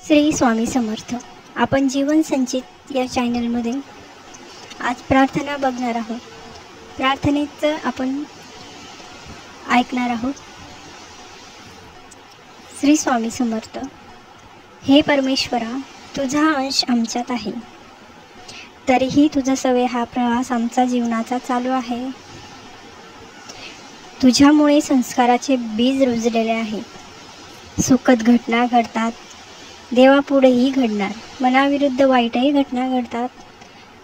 श्री स्वामी समर्थ। आपण जीवन संचित या चॅनलमध्ये आज प्रार्थना बघणार आहोत। प्रार्थनेचं आपण ऐकणार आहोत। श्री स्वामी समर्थ। हे परमेश्वरा, तुझा अंश आमच्यात आहे, तरीही तुझा सवय हा प्रवास आमचा जीवनाचा चालू आहे। तुझ्यामुळे संस्काराचे बीज रुजलेले आहे। सुखद घटना घडतात, देवापुढेही घडणार। मनाविरुद्ध वाईटही घटना घडतात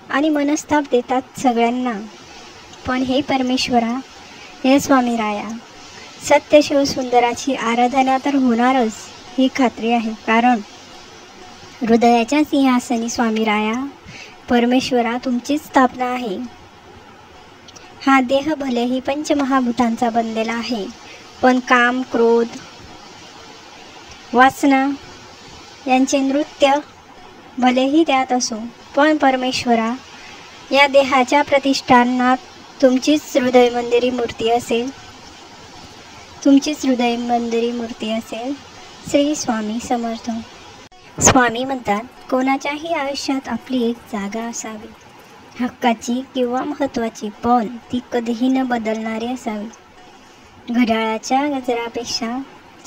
आणि मनस्ताप देतात सगळ्यांना। पण हे परमेश्वरा, हे स्वामी राया, सत्यशिव सुंदराची आराधना तर होणारच ही खात्री आहे, कारण हृदयाच्या सिंहासनी स्वामी राया परमेश्वरा तुमचीच स्थापना आहे। हा देह भलेही पंचमहाभूतांचा बनलेला आहे, पण काम, क्रोध, वासना यांचे नृत्य भलेही त्यात असो, पण परमेश्वरा या देहाच्या प्रतिष्ठानात तुमचीच हृदय मंदिरी मूर्ती असेल, तुमचीच हृदय मंदिरी मूर्ती असेल। श्री स्वामी समर्थ। स्वामी म्हणतात, कोणाच्याही आयुष्यात आपली एक जागा असावी, हक्काची किंवा महत्त्वाची, पण ती कधीही न बदलणारी असावी। घड्याळाच्या गजरापेक्षा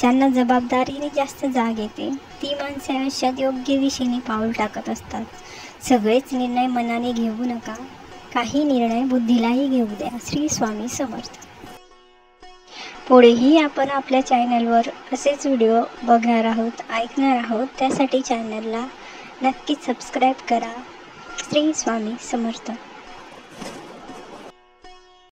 ज्यांना जबाबदारीने जास्त जाग येते, ती माणसे आयुष्यात योग्य दिशेने पाऊल टाकत असतात। सगळेच निर्णय मनाने घेऊ नका, काही निर्णय बुद्धीलाही घेऊ द्या। श्री स्वामी समर्थ। पुढेही आपण आपल्या चॅनलवर असेच व्हिडिओ बघणार आहोत, ऐकणार आहोत। त्यासाठी चॅनलला नक्की सबस्क्राईब करा। श्री स्वामी समर्थ।